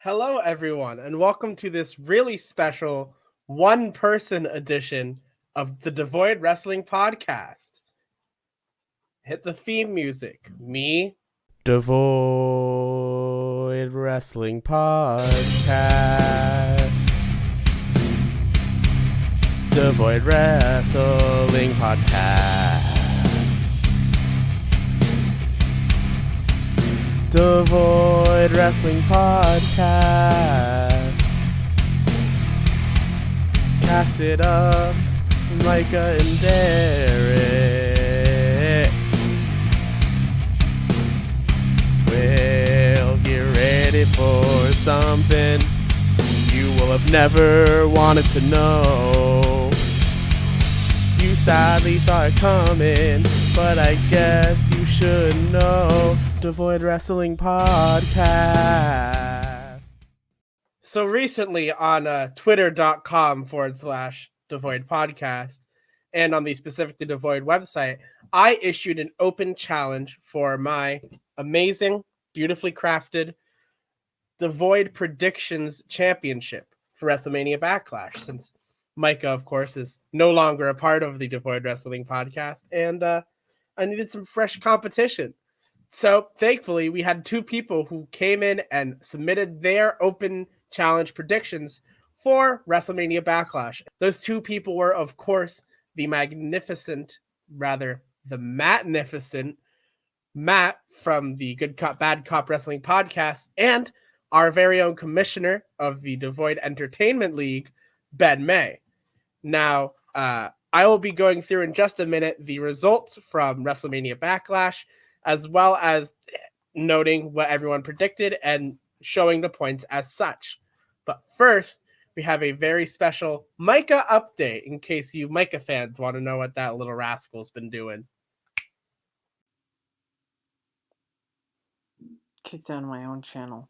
Hello, everyone, and welcome to this really special one-person edition of the Devoid Wrestling Podcast. Hit the theme music. Me, Devoid Wrestling Podcast. Devoid Wrestling Podcast. Devoid Wrestling Podcast. Cast it up, Micah and Derrick. Well, get ready for something you will have never wanted to know. You sadly saw it coming, but I guess you should know. Devoid Wrestling Podcast. So recently on twitter.com/Devoid Podcast and on the specifically Devoid website, I issued an open challenge for my amazing, beautifully crafted Devoid Predictions Championship for WrestleMania Backlash, since Micah, of course, is no longer a part of the Devoid Wrestling Podcast, and I needed some fresh competition. So thankfully, we had two people who came in and submitted their open challenge predictions for WrestleMania Backlash. Those two people were, of course, the magnificent Matt from the Good Cop, Bad Cop Wrestling Podcast, and our very own commissioner of the Devoid Entertainment League, Ben May. Now, I will be going through in just a minute the results from WrestleMania Backlash, as well as noting what everyone predicted and showing the points as such. But first, we have a very special Micah update in case you Micah fans want to know what that little rascal's been doing. Kicked out of my own channel.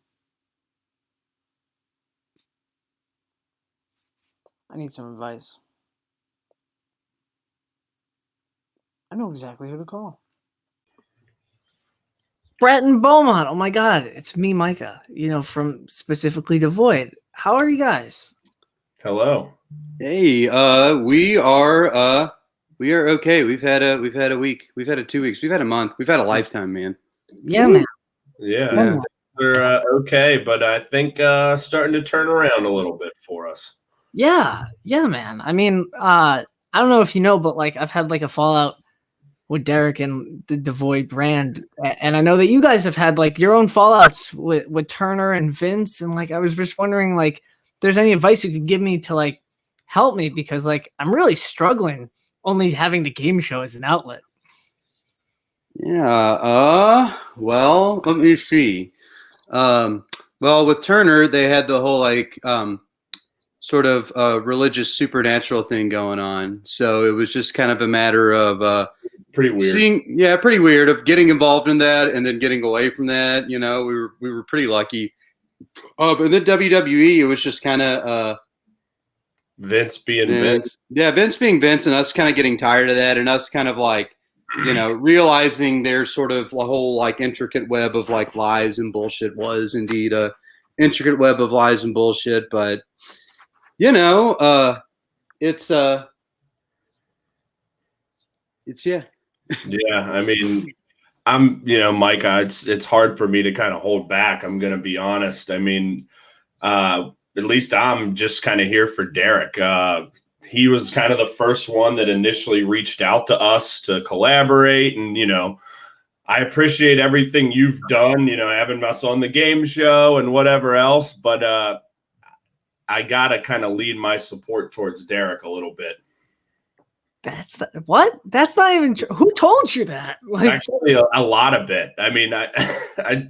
I need some advice. I know exactly who to call. Brett and Beaumont. Oh my God, it's me, Micah. From specifically Devoid. How are you guys? Hello. Hey, we are okay. We've had a week. We've had 2 weeks. We've had a month. We've had a lifetime, man. Yeah, man. Yeah. We're okay, but I think starting to turn around a little bit for us. Yeah, man. I mean, I don't know if you know, but I've had a fallout with Derrick and the Devoid brand, and I know that you guys have had your own fallouts with Turner and Vince, and I was just wondering if there's any advice you could give me to help me, because I'm really struggling only having the game show as an outlet. Yeah. Well, let me see. Well, with Turner, they had the whole sort of religious supernatural thing going on, so it was just kind of a matter of pretty weird. Pretty weird of getting involved in that and then getting away from that. We were pretty lucky. In the WWE, it was just kind of Vince being Vince. Yeah, Vince being Vince, and us kind of getting tired of that, and us kind of realizing their sort of whole intricate web of lies and bullshit was indeed a intricate web of lies and bullshit. But it's yeah. Yeah, I mean, I'm Micah, it's hard for me to kind of hold back. I'm gonna be honest. I mean, at least I'm just kind of here for Derrick. He was kind of the first one that initially reached out to us to collaborate, and I appreciate everything you've done, having us on the game show and whatever else, but I gotta kind of lead my support towards Derrick a little bit. What? That's not even true. Who told you that? Actually, a lot of it. I mean, I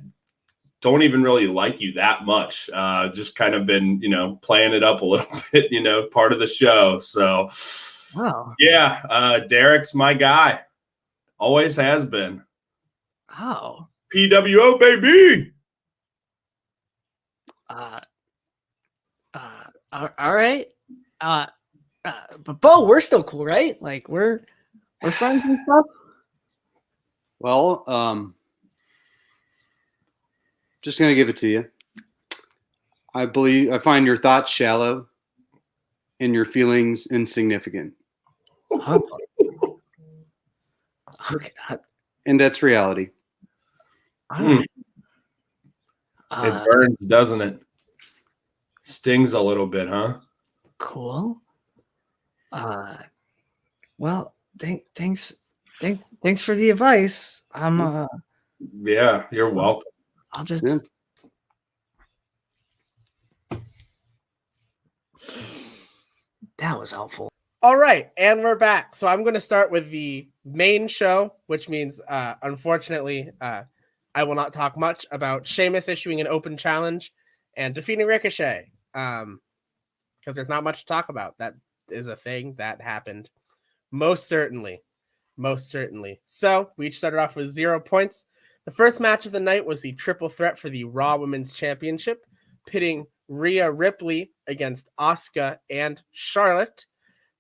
don't even really like you that much. Just kind of been, playing it up a little bit, part of the show. So, wow. Yeah, Derrick's my guy. Always has been. Oh. PWO, baby. All right. But Bo, we're still cool, right? We're friends and stuff. Well, just gonna give it to you. I find your thoughts shallow and your feelings insignificant. Oh. Okay. And that's reality. All right. It burns, doesn't it? Stings a little bit, huh? Cool. Well, thanks for the advice. Yeah, you're welcome. I'll just. Yeah. That was helpful. All right, and we're back. So I'm going to start with the main show, which means, unfortunately, I will not talk much about Sheamus issuing an open challenge and defeating Ricochet, because there's not much to talk about. That is a thing that happened. Most certainly. So we each started off with 0 points. The first match of the night was the triple threat for the Raw Women's Championship, pitting Rhea Ripley against Asuka and Charlotte.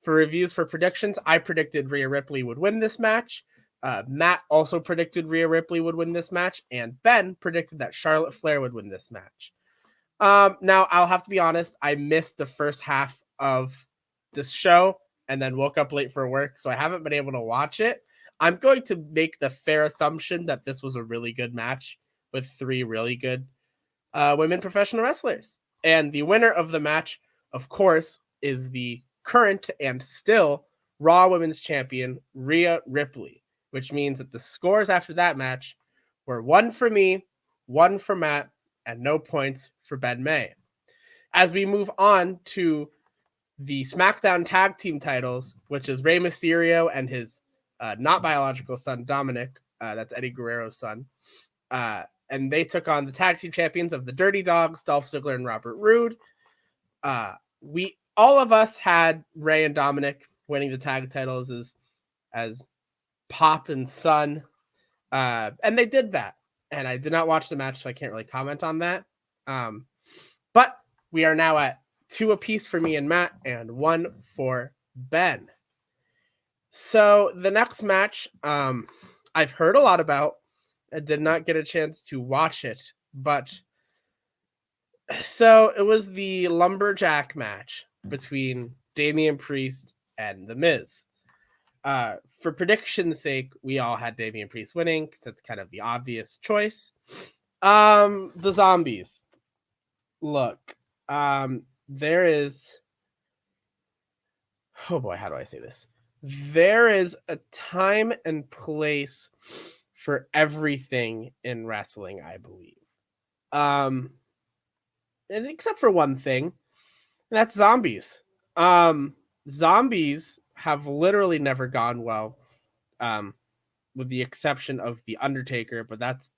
For reviews for predictions, I predicted Rhea Ripley would win this match. Matt also predicted Rhea Ripley would win this match, and Ben predicted that Charlotte Flair would win this match. Now, I'll have to be honest, I missed the first half of this show and then woke up late for work, so I haven't been able to watch it. I'm going to make the fair assumption that this was a really good match with 3 really good women professional wrestlers. And the winner of the match, of course, is the current and still Raw Women's Champion, Rhea Ripley, which means that the scores after that match were 1 for me, 1 for Matt, and no points for Ben May. As we move on to the SmackDown Tag Team titles, which is Rey Mysterio and his not biological son, Dominic, that's Eddie Guerrero's son, and they took on the Tag Team Champions of the Dirty Dogs, Dolph Ziggler and Robert Roode. All of us had Rey and Dominic winning the tag titles as Pop and Son, and they did that. And I did not watch the match, so I can't really comment on that. But we are now at 2 apiece for me and Matt, and 1 for Ben. So the next match, I've heard a lot about. I did not get a chance to watch it, but so it was the lumberjack match between Damian Priest and The Miz. For prediction's sake, we all had Damian Priest winning because that's kind of the obvious choice. The zombies. Look, there is. Oh boy, how do I say this? There is a time and place for everything in wrestling, I believe. And except for one thing, and that's zombies. Zombies have literally never gone well, with the exception of the Undertaker, but that's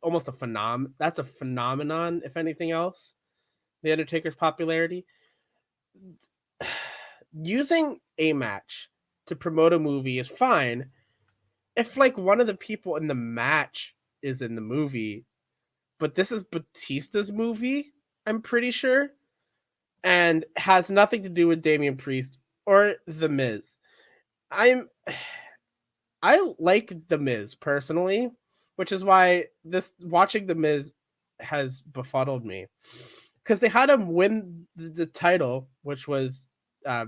almost a phenomenon. That's a phenomenon, if anything else. The Undertaker's popularity. Using a match to promote a movie is fine if like one of the people in the match is in the movie, but this is Batista's movie, I'm pretty sure, and has nothing to do with Damian Priest or The Miz. I like The Miz personally, which is why watching The Miz has befuddled me, because they had him win the title, which was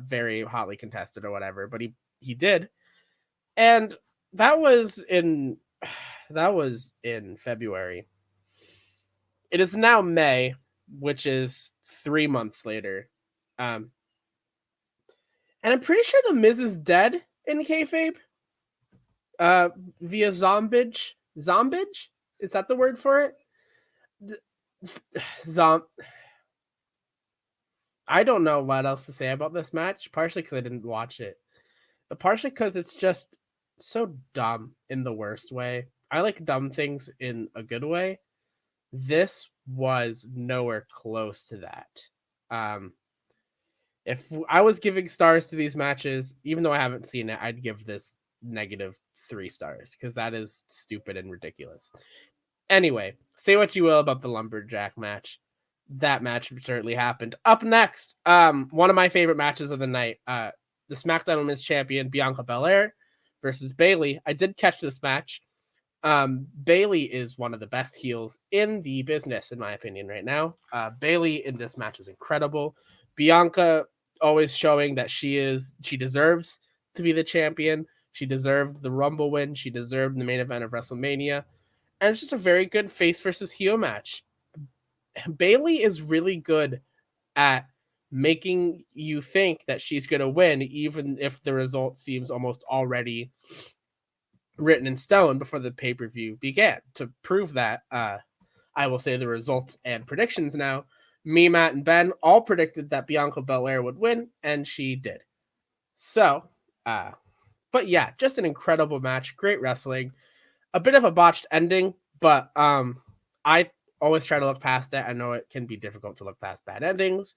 very hotly contested or whatever, but he did, and that was in February. It is now May, which is 3 months later, and I'm pretty sure The Miz is dead in kayfabe. Via zombage. Zombage? Is that the word for it? I don't know what else to say about this match, partially because I didn't watch it, but partially because it's just so dumb in the worst way. I like dumb things in a good way. This was nowhere close to that. If I was giving stars to these matches, even though I haven't seen it, I'd give this -3 stars because that is stupid and ridiculous. Anyway, say what you will about the lumberjack match. That match certainly happened. Up next, one of my favorite matches of the night, the SmackDown Women's Champion Bianca Belair versus Bayley. I did catch this match. Bayley is one of the best heels in the business, in my opinion, right now. Bayley in this match is incredible. Bianca always showing that she deserves to be the champion. She deserved the Rumble win. She deserved the main event of WrestleMania. And it's just a very good face versus heel match. Bayley is really good at making you think that she's going to win, even if the result seems almost already written in stone before the pay-per-view began. To prove that, I will say the results and predictions now. Me, Matt, and Ben all predicted that Bianca Belair would win, and she did. So, but yeah, just an incredible match. Great wrestling. A bit of a botched ending, but I always try to look past it. I know it can be difficult to look past bad endings.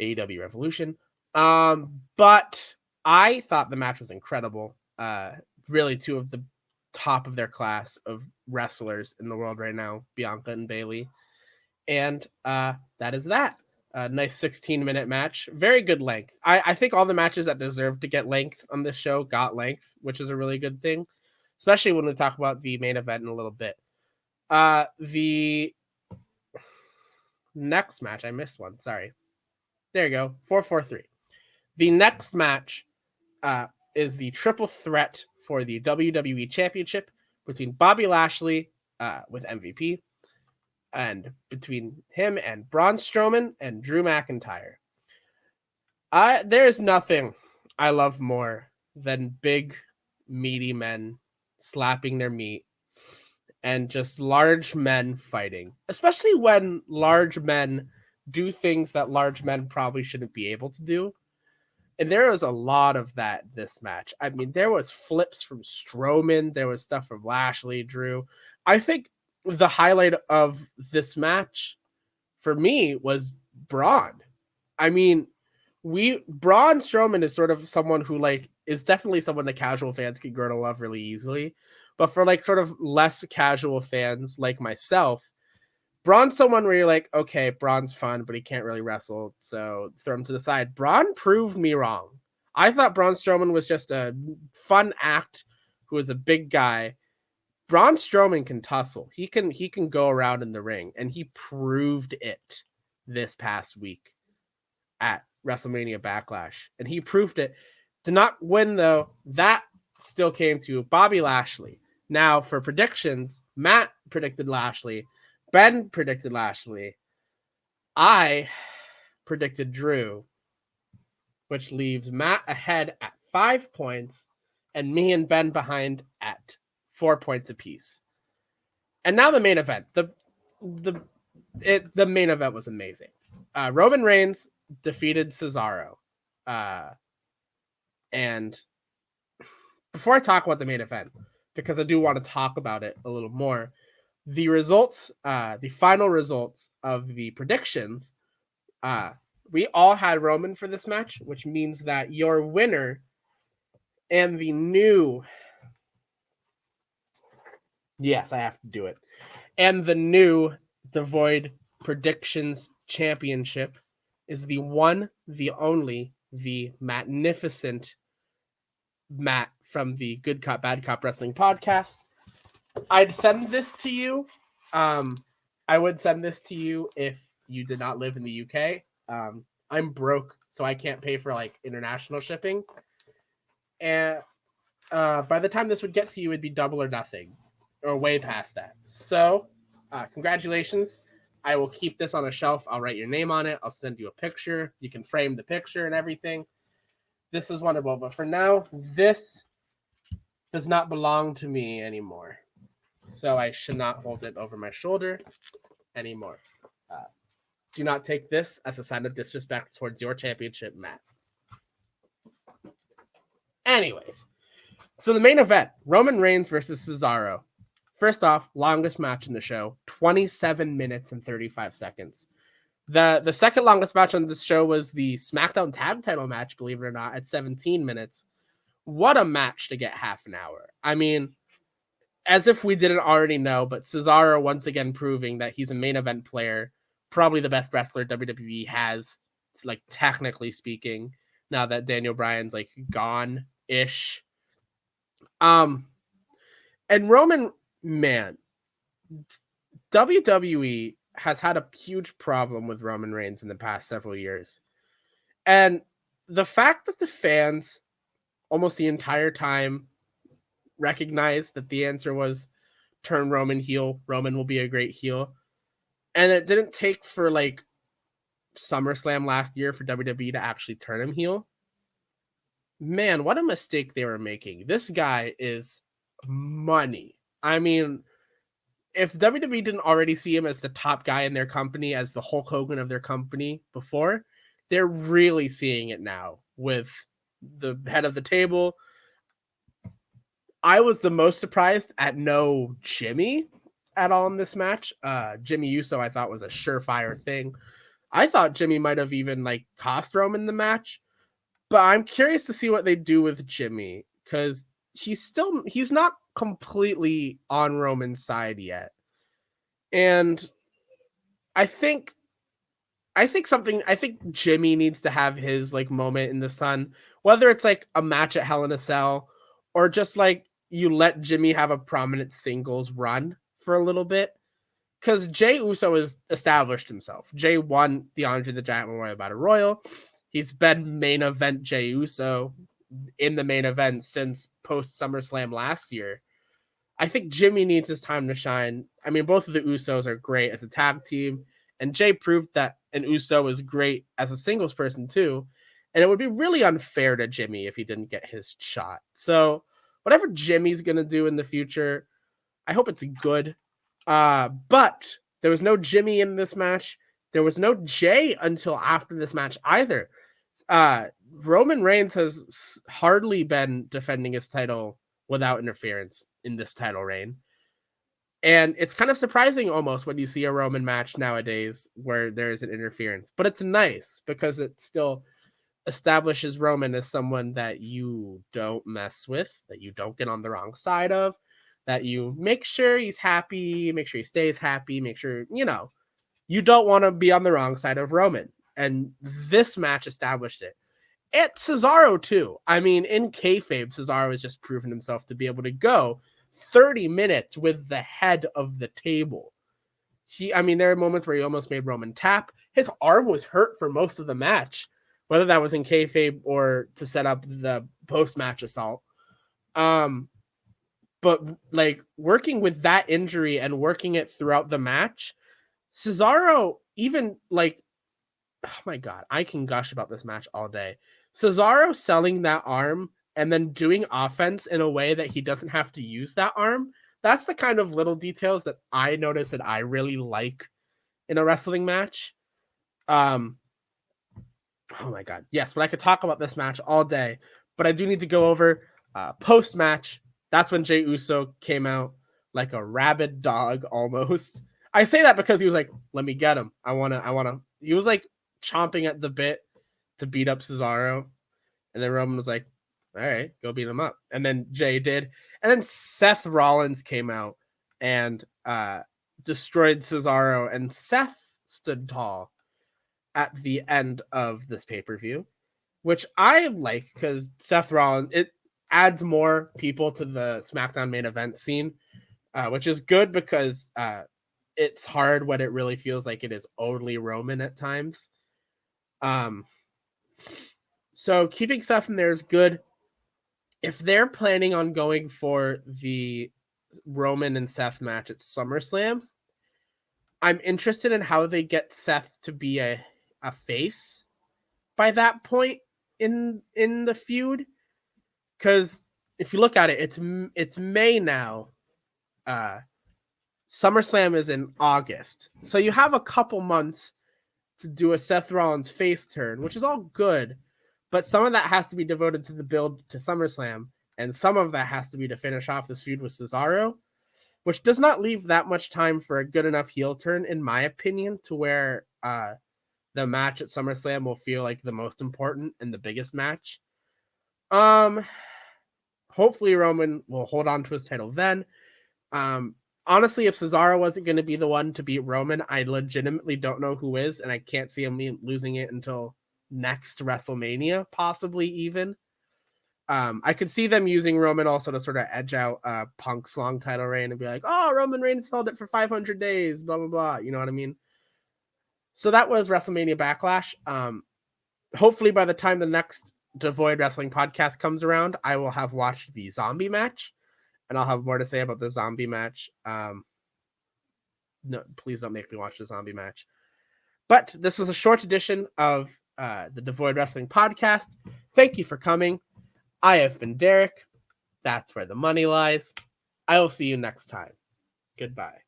AEW Revolution. But I thought the match was incredible. Really two of the top of their class of wrestlers in the world right now, Bianca and Bayley. And that is that. A nice 16-minute match. Very good length. I think all the matches that deserve to get length on this show got length, which is a really good thing, especially when we talk about the main event in a little bit. The next match, I missed one. Sorry. There you go. 4-4-3. The next match is the triple threat for the WWE Championship between Bobby Lashley with MVP and between him and Braun Strowman and Drew McIntyre. There is nothing I love more than big, meaty men slapping their meat and just large men fighting, especially when large men do things that large men probably shouldn't be able to do. And there was a lot of that this match. I mean, there was flips from Strowman. There was stuff from Lashley, Drew. I think the highlight of this match for me was Braun. I mean, Braun Strowman is sort of someone who is definitely someone that casual fans can grow to love really easily. But for sort of less casual fans like myself, Braun's someone where you're like, okay, Braun's fun, but he can't really wrestle, so throw him to the side. Braun proved me wrong. I thought Braun Strowman was just a fun act who is a big guy. Braun Strowman can tussle. He can go around in the ring, and he proved it this past week at WrestleMania Backlash. And he proved it. Did not win, though. That still came to Bobby Lashley. Now, for predictions, Matt predicted Lashley. Ben predicted Lashley. I predicted Drew, which leaves Matt ahead at 5 points and me and Ben behind at 4 points apiece. And now the main event. The main event was amazing. Roman Reigns defeated Cesaro. And before I talk about the main event, because I do want to talk about it a little more, the results, the final results of the predictions, we all had Roman for this match, which means that your winner and the new... Yes, I have to do it. And the new Devoid Predictions Championship is the one, the only, the magnificent Matt from the Good Cop, Bad Cop Wrestling podcast. I'd send this to you. I would send this to you if you did not live in the UK. I'm broke, so I can't pay for international shipping. And by the time this would get to you, it'd be double or nothing, or way past that. So, congratulations. I will keep this on a shelf. I'll write your name on it. I'll send you a picture. You can frame the picture and everything. This is wonderful. But for now, this does not belong to me anymore. So I should not hold it over my shoulder anymore. Do not take this as a sign of disrespect towards your championship, Matt. Anyways, so the main event, Roman Reigns versus Cesaro. First off, longest match in the show, 27 minutes and 35 seconds. The second longest match on this show was the SmackDown Tag Title match, believe it or not, at 17 minutes. What a match to get half an hour. I mean, as if we didn't already know, but Cesaro once again proving that he's a main event player, probably the best wrestler WWE has, technically speaking, now that Daniel Bryan's gone-ish. And Roman man, WWE has had a huge problem with Roman Reigns in the past several years. And the fact that the fans almost the entire time recognized that the answer was turn Roman heel, Roman will be a great heel. And it didn't take for like SummerSlam last year for WWE to actually turn him heel. Man, what a mistake they were making. This guy is money. I mean, if WWE didn't already see him as the top guy in their company, as the Hulk Hogan of their company before, they're really seeing it now with the head of the table. I was the most surprised at no Jimmy at all in this match. Jimmy Uso I thought was a surefire thing. I thought Jimmy might have even like cost Roman the match, but I'm curious to see what they do with Jimmy because he's not completely on Roman's side yet. And I think Jimmy needs to have his like moment in the sun, whether it's like a match at Hell in a Cell or just like you let Jimmy have a prominent singles run for a little bit. Because Jey Uso has established himself. Jey won the Andre the Giant Memorial Battle Royal. He's been main event Jey Uso in the main event since post SummerSlam last year. I think Jimmy needs his time to shine. I mean, both of the Usos are great as a tag team, and Jey proved that an Uso is great as a singles person too. And it would be really unfair to Jimmy if he didn't get his shot. So whatever Jimmy's going to do in the future, I hope it's good. But there was no Jimmy in this match. There was no Jey until after this match either. Roman Reigns has hardly been defending his title without interference in this title reign. And it's kind of surprising almost when you see a Roman match nowadays where there is an interference. But it's nice because it still establishes Roman as someone that you don't mess with, that you don't get on the wrong side of, that you make sure he's happy, make sure he stays happy, make sure, you don't want to be on the wrong side of Roman. And this match established it. It's Cesaro too. I mean, in kayfabe, Cesaro has just proven himself to be able to go 30 minutes with the head of the table. There are moments where he almost made Roman tap. His arm was hurt for most of the match, whether that was in kayfabe or to set up the post-match assault. But like working with that injury and working it throughout the match, Cesaro even like, oh my God, I can gush about this match all day. Cesaro selling that arm and then doing offense in a way that he doesn't have to use that arm. That's the kind of little details that I notice that I really like in a wrestling match. Oh my God. Yes, but I could talk about this match all day, but I do need to go over post-match. That's when Jey Uso came out like a rabid dog almost. I say that because he was like, let me get him. I want to. He was like chomping at the bit to beat up Cesaro. And then Roman was like, all right, go beat him up. And then Jey did. And then Seth Rollins came out and destroyed Cesaro. And Seth stood tall at the end of this pay-per-view, which I like because Seth Rollins, it adds more people to the SmackDown main event scene, which is good because it's hard when it really feels like it is only Roman at times. So keeping Seth in there is good. If they're planning on going for the Roman and Seth match at SummerSlam, I'm interested in how they get Seth to be a face by that point in the feud. Because if you look at it, it's May now. SummerSlam is in August. So you have a couple months to do a Seth Rollins face turn, which is all good. But some of that has to be devoted to the build to SummerSlam. And some of that has to be to finish off this feud with Cesaro, which does not leave that much time for a good enough heel turn, in my opinion, to where the match at SummerSlam will feel like the most important and the biggest match. Hopefully Roman will hold on to his title then. Honestly, if Cesaro wasn't going to be the one to beat Roman, I legitimately don't know who is, and I can't see him losing it until next WrestleMania, possibly even. I could see them using Roman also to sort of edge out Punk's long title reign and be like, oh, Roman Reigns held it for 500 days, blah, blah, blah. You know what I mean? So that was WrestleMania Backlash. Hopefully by the time the next Devoid Wrestling podcast comes around, I will have watched the zombie match, and I'll have more to say about the zombie match. No, please don't make me watch the zombie match. But this was a short edition of the Devoid Wrestling podcast. Thank you for coming. I have been Derrick. That's where the money lies. I will see you next time. Goodbye.